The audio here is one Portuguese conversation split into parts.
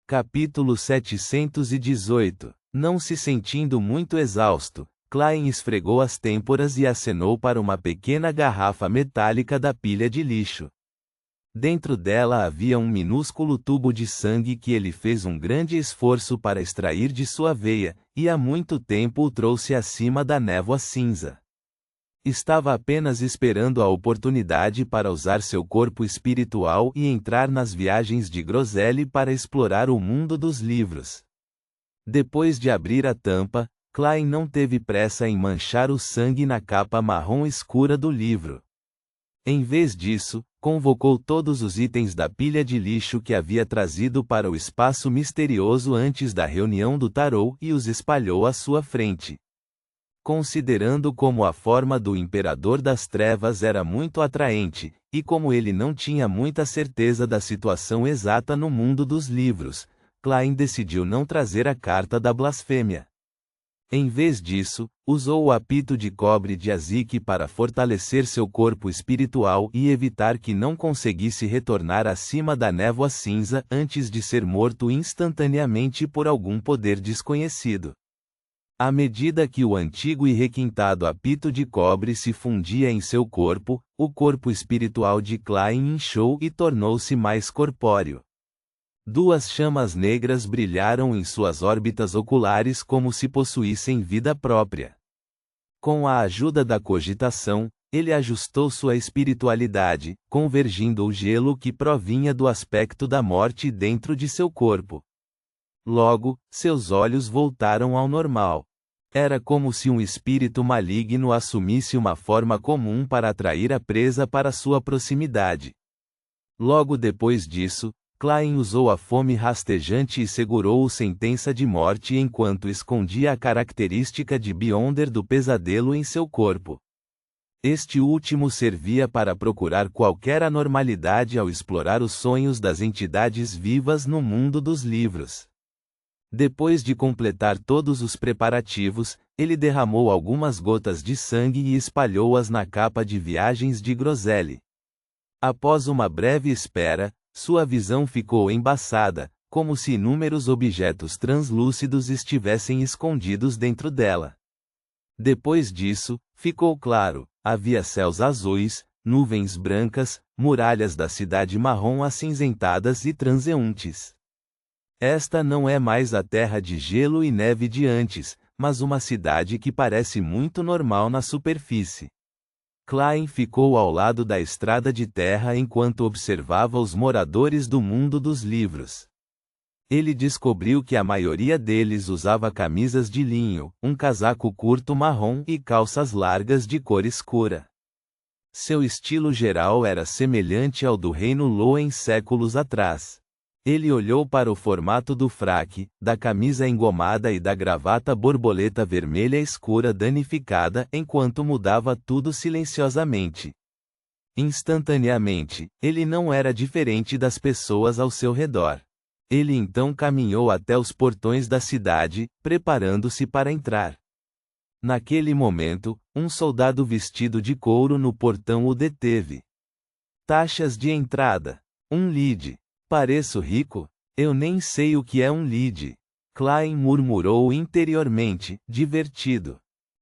Capítulo 718. Não se sentindo muito exausto, Klein esfregou as têmporas e acenou para uma pequena garrafa metálica da pilha de lixo. Dentro dela havia um minúsculo tubo de sangue que ele fez um grande esforço para extrair de sua veia, e há muito tempo o trouxe acima da névoa cinza. Estava apenas esperando a oportunidade para usar seu corpo espiritual e entrar nas viagens de Groselha para explorar o mundo dos livros. Depois de abrir a tampa, Klein não teve pressa em manchar o sangue na capa marrom escura do livro. Em vez disso, convocou todos os itens da pilha de lixo que havia trazido para o espaço misterioso antes da reunião do tarô e os espalhou à sua frente. Considerando como a forma do Imperador das Trevas era muito atraente, e como ele não tinha muita certeza da situação exata no mundo dos livros, Klein decidiu não trazer a carta da blasfêmia. Em vez disso, usou o apito de cobre de Azik para fortalecer seu corpo espiritual e evitar que não conseguisse retornar acima da névoa cinza antes de ser morto instantaneamente por algum poder desconhecido. À medida que o antigo e requintado apito de cobre se fundia em seu corpo, o corpo espiritual de Klein inchou e tornou-se mais corpóreo. Duas chamas negras brilharam em suas órbitas oculares como se possuíssem vida própria. Com a ajuda da cogitação, ele ajustou sua espiritualidade, convergindo o gelo que provinha do aspecto da morte dentro de seu corpo. Logo, seus olhos voltaram ao normal. Era como se um espírito maligno assumisse uma forma comum para atrair a presa para sua proximidade. Logo depois disso, Klein usou a fome rastejante e segurou sentença de morte enquanto escondia a característica de Beyonder do pesadelo em seu corpo. Este último servia para procurar qualquer anormalidade ao explorar os sonhos das entidades vivas no mundo dos livros. Depois de completar todos os preparativos, ele derramou algumas gotas de sangue e espalhou-as na capa de viagens de Groselha. Após uma breve espera, sua visão ficou embaçada, como se inúmeros objetos translúcidos estivessem escondidos dentro dela. Depois disso, ficou claro, havia céus azuis, nuvens brancas, muralhas da cidade marrom acinzentadas e transeuntes. Esta não é mais a terra de gelo e neve de antes, mas uma cidade que parece muito normal na superfície. Klein ficou ao lado da estrada de terra enquanto observava os moradores do mundo dos livros. Ele descobriu que a maioria deles usava camisas de linho, um casaco curto marrom e calças largas de cor escura. Seu estilo geral era semelhante ao do reino Loen séculos atrás. Ele olhou para o formato do fraque, da camisa engomada e da gravata borboleta vermelha escura danificada enquanto mudava tudo silenciosamente. Instantaneamente, ele não era diferente das pessoas ao seu redor. Ele então caminhou até os portões da cidade, preparando-se para entrar. Naquele momento, um soldado vestido de couro no portão o deteve. Taxas de entrada. 1 lead. Pareço rico? Eu nem sei o que é um lead. Klein murmurou interiormente, divertido.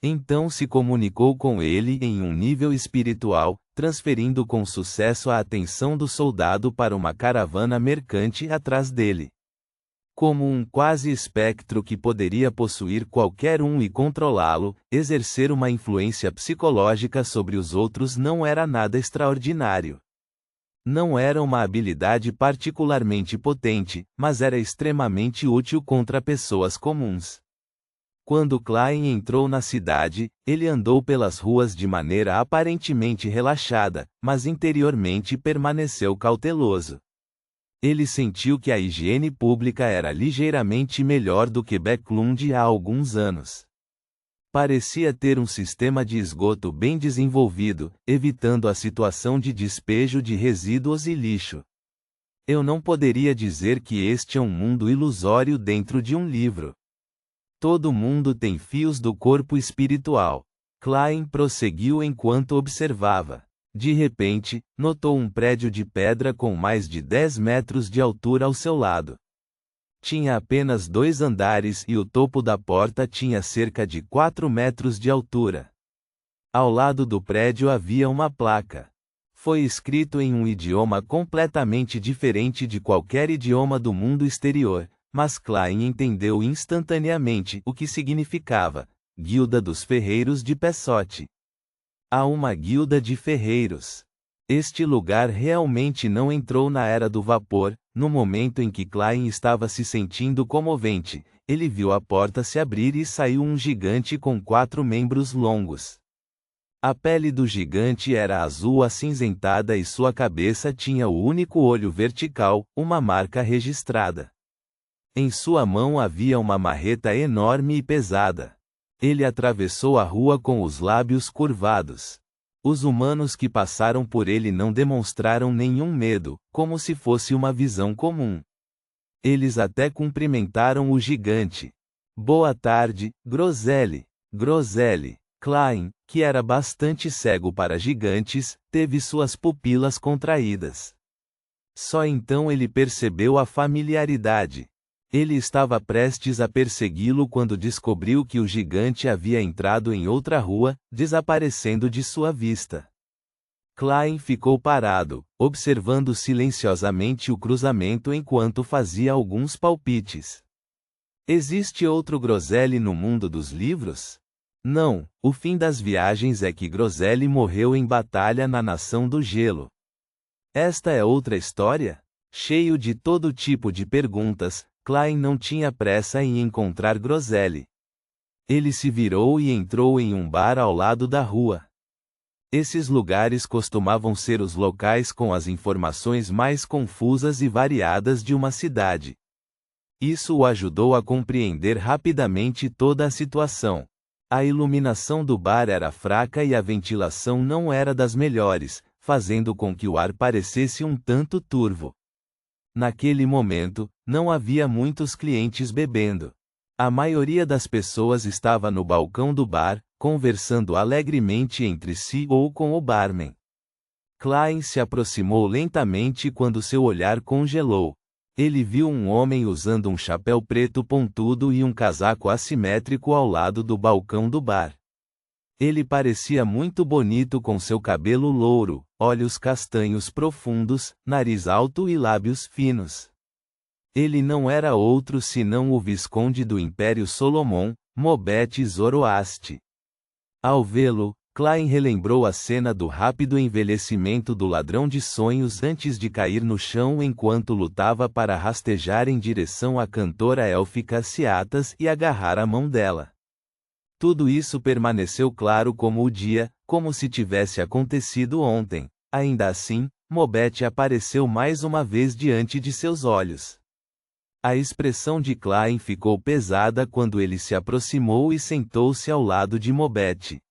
Então se comunicou com ele em um nível espiritual, transferindo com sucesso a atenção do soldado para uma caravana mercante atrás dele. Como um quase espectro que poderia possuir qualquer um e controlá-lo, exercer uma influência psicológica sobre os outros não era nada extraordinário. Não era uma habilidade particularmente potente, mas era extremamente útil contra pessoas comuns. Quando Klein entrou na cidade, ele andou pelas ruas de maneira aparentemente relaxada, mas interiormente permaneceu cauteloso. Ele sentiu que a higiene pública era ligeiramente melhor do que Backlund há alguns anos. Parecia ter um sistema de esgoto bem desenvolvido, evitando a situação de despejo de resíduos e lixo. Eu não poderia dizer que este é um mundo ilusório dentro de um livro. Todo mundo tem fios do corpo espiritual. Klein prosseguiu enquanto observava. De repente, notou um prédio de pedra com mais de 10 metros de altura ao seu lado. Tinha apenas 2 andares e o topo da porta tinha cerca de 4 metros de altura. Ao lado do prédio havia uma placa. Foi escrito em um idioma completamente diferente de qualquer idioma do mundo exterior, mas Klein entendeu instantaneamente o que significava: Guilda dos Ferreiros de Pessote. Há uma guilda de ferreiros. Este lugar realmente não entrou na era do vapor. No momento em que Klein estava se sentindo comovente, ele viu a porta se abrir e saiu um gigante com 4 membros longos. A pele do gigante era azul acinzentada e sua cabeça tinha o único olho vertical, uma marca registrada. Em sua mão havia uma marreta enorme e pesada. Ele atravessou a rua com os lábios curvados. Os humanos que passaram por ele não demonstraram nenhum medo, como se fosse uma visão comum. Eles até cumprimentaram o gigante. Boa tarde, Groselli. Groselli. Klein, que era bastante cego para gigantes, teve suas pupilas contraídas. Só então ele percebeu a familiaridade. Ele estava prestes a persegui-lo quando descobriu que o gigante havia entrado em outra rua, desaparecendo de sua vista. Klein ficou parado, observando silenciosamente o cruzamento enquanto fazia alguns palpites. Existe outro Groselli no mundo dos livros? Não, o fim das viagens é que Groselli morreu em batalha na Nação do Gelo. Esta é outra história? Cheio de todo tipo de perguntas, Klein não tinha pressa em encontrar Groselli. Ele se virou e entrou em um bar ao lado da rua. Esses lugares costumavam ser os locais com as informações mais confusas e variadas de uma cidade. Isso o ajudou a compreender rapidamente toda a situação. A iluminação do bar era fraca e a ventilação não era das melhores, fazendo com que o ar parecesse um tanto turvo. Naquele momento, não havia muitos clientes bebendo. A maioria das pessoas estava no balcão do bar, conversando alegremente entre si ou com o barman. Klein se aproximou lentamente quando seu olhar congelou. Ele viu um homem usando um chapéu preto pontudo e um casaco assimétrico ao lado do balcão do bar. Ele parecia muito bonito com seu cabelo louro, olhos castanhos profundos, nariz alto e lábios finos. Ele não era outro senão o Visconde do Império Solomon, Mobete Zoroaste. Ao vê-lo, Klein relembrou a cena do rápido envelhecimento do ladrão de sonhos antes de cair no chão enquanto lutava para rastejar em direção à cantora élfica Ciatas e agarrar a mão dela. Tudo isso permaneceu claro como o dia, como se tivesse acontecido ontem. Ainda assim, Mobete apareceu mais uma vez diante de seus olhos. A expressão de Klein ficou pesada quando ele se aproximou e sentou-se ao lado de Mobete.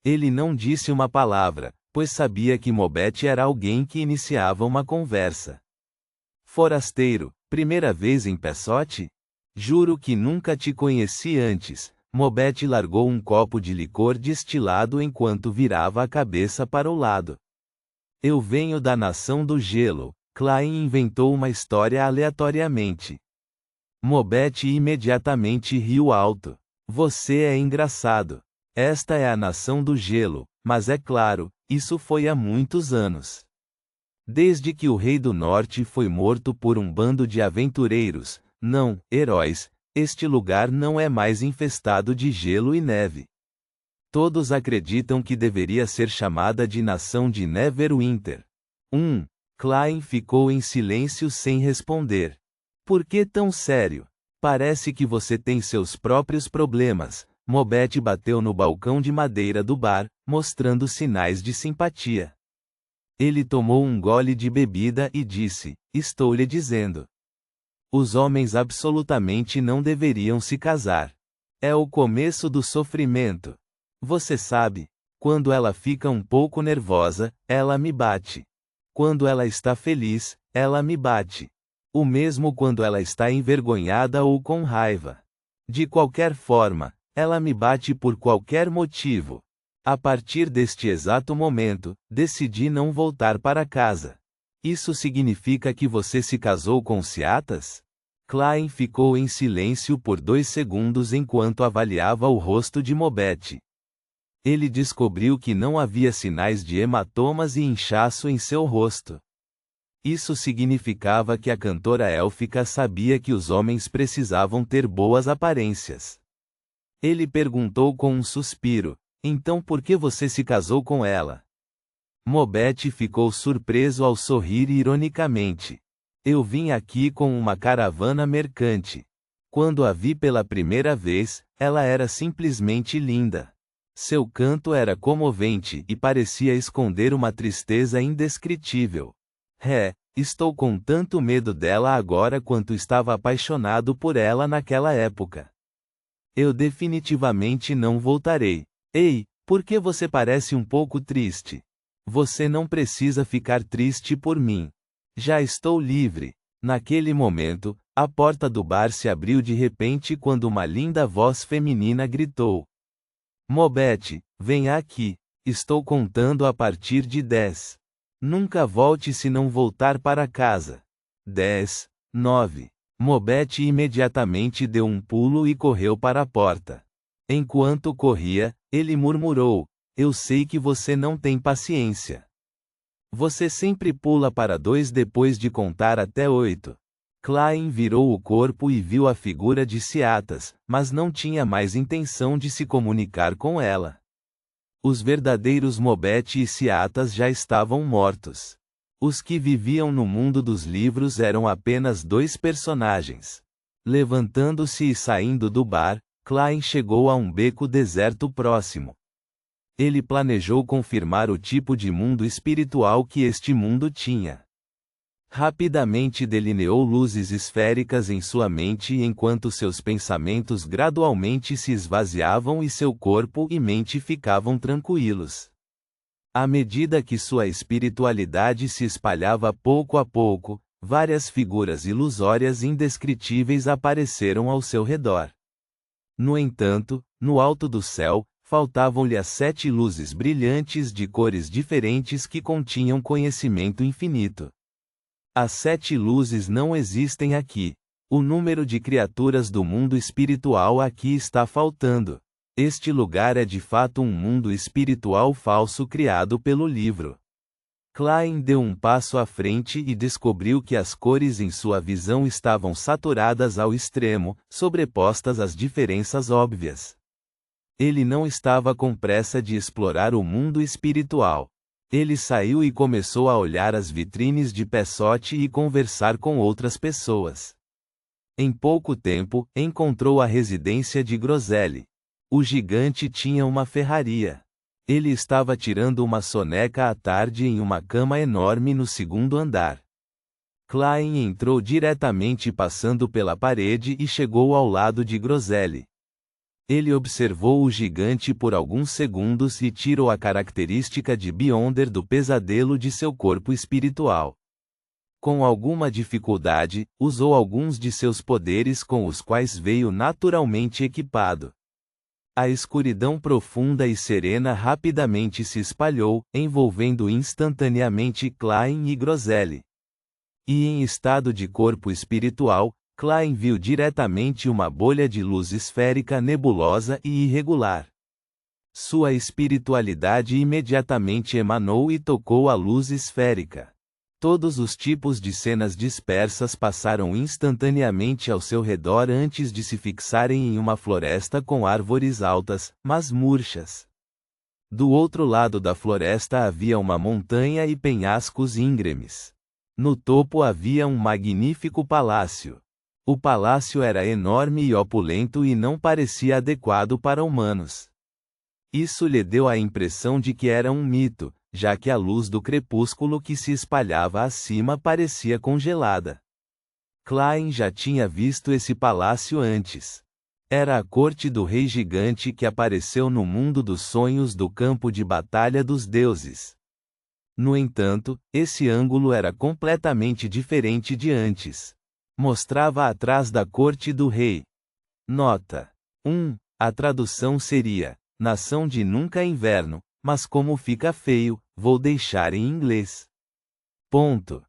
Ele não disse uma palavra, pois sabia que Mobete era alguém que iniciava uma conversa. Forasteiro, primeira vez em Pessote? Juro que nunca te conheci antes. Mobete largou um copo de licor destilado enquanto virava a cabeça para o lado. Eu venho da Nação do Gelo. Klein inventou uma história aleatoriamente. Mobete imediatamente riu alto. Você é engraçado. Esta é a Nação do Gelo, mas é claro, isso foi há muitos anos. Desde que o Rei do Norte foi morto por um bando de aventureiros, não, heróis, este lugar não é mais infestado de gelo e neve. Todos acreditam que deveria ser chamada de Nação de Neverwinter. Klein ficou em silêncio sem responder. Por que tão sério? Parece que você tem seus próprios problemas. Mobete bateu no balcão de madeira do bar, mostrando sinais de simpatia. Ele tomou um gole de bebida e disse: estou lhe dizendo. Os homens absolutamente não deveriam se casar. É o começo do sofrimento. Você sabe, quando ela fica um pouco nervosa, ela me bate. Quando ela está feliz, ela me bate. O mesmo quando ela está envergonhada ou com raiva. De qualquer forma, ela me bate por qualquer motivo. A partir deste exato momento, decidi não voltar para casa. Isso significa que você se casou com Ciatas? Klein ficou em silêncio por 2 segundos enquanto avaliava o rosto de Mobete. Ele descobriu que não havia sinais de hematomas e inchaço em seu rosto. Isso significava que a cantora élfica sabia que os homens precisavam ter boas aparências. Ele perguntou com um suspiro: então por que você se casou com ela? Mobete ficou surpreso ao sorrir ironicamente. Eu vim aqui com uma caravana mercante. Quando a vi pela primeira vez, ela era simplesmente linda. Seu canto era comovente e parecia esconder uma tristeza indescritível. Estou com tanto medo dela agora quanto estava apaixonado por ela naquela época. Eu definitivamente não voltarei. Ei, por que você parece um pouco triste? Você não precisa ficar triste por mim. Já estou livre. Naquele momento, a porta do bar se abriu de repente quando uma linda voz feminina gritou: Mobete, venha aqui. Estou contando a partir de 10. Nunca volte se não voltar para casa. 10, 9. Mobete imediatamente deu um pulo e correu para a porta. Enquanto corria, ele murmurou: eu sei que você não tem paciência. Você sempre pula para 2 depois de contar até 8. Klein virou o corpo e viu a figura de Ciatas, mas não tinha mais intenção de se comunicar com ela. Os verdadeiros Mobete e Ciatas já estavam mortos. Os que viviam no mundo dos livros eram apenas 2 personagens. Levantando-se e saindo do bar, Klein chegou a um beco deserto próximo. Ele planejou confirmar o tipo de mundo espiritual que este mundo tinha. Rapidamente delineou luzes esféricas em sua mente enquanto seus pensamentos gradualmente se esvaziavam e seu corpo e mente ficavam tranquilos. À medida que sua espiritualidade se espalhava pouco a pouco, várias figuras ilusórias indescritíveis apareceram ao seu redor. No entanto, no alto do céu, faltavam-lhe as 7 luzes brilhantes de cores diferentes que continham conhecimento infinito. As 7 luzes não existem aqui. O número de criaturas do mundo espiritual aqui está faltando. Este lugar é de fato um mundo espiritual falso criado pelo livro. Klein deu um passo à frente e descobriu que as cores em sua visão estavam saturadas ao extremo, sobrepostas às diferenças óbvias. Ele não estava com pressa de explorar o mundo espiritual. Ele saiu e começou a olhar as vitrines de Pessote e conversar com outras pessoas. Em pouco tempo, encontrou a residência de Groselli. O gigante tinha uma ferraria. Ele estava tirando uma soneca à tarde em uma cama enorme no 2º andar. Klein entrou diretamente passando pela parede e chegou ao lado de Groselli. Ele observou o gigante por alguns segundos e tirou a característica de Beyonder do pesadelo de seu corpo espiritual. Com alguma dificuldade, usou alguns de seus poderes com os quais veio naturalmente equipado. A escuridão profunda e serena rapidamente se espalhou, envolvendo instantaneamente Klein e Groselli. E em estado de corpo espiritual, Klein viu diretamente uma bolha de luz esférica nebulosa e irregular. Sua espiritualidade imediatamente emanou e tocou a luz esférica. Todos os tipos de cenas dispersas passaram instantaneamente ao seu redor antes de se fixarem em uma floresta com árvores altas, mas murchas. Do outro lado da floresta havia uma montanha e penhascos íngremes. No topo havia um magnífico palácio. O palácio era enorme e opulento e não parecia adequado para humanos. Isso lhe deu a impressão de que era um mito, já que a luz do crepúsculo que se espalhava acima parecia congelada. Klein já tinha visto esse palácio antes. Era a corte do rei gigante que apareceu no mundo dos sonhos do campo de batalha dos deuses. No entanto, esse ângulo era completamente diferente de antes. Mostrava atrás da corte do rei. Nota 1. A tradução seria: nação de nunca inverno, mas como fica feio, vou deixar em inglês. Ponto.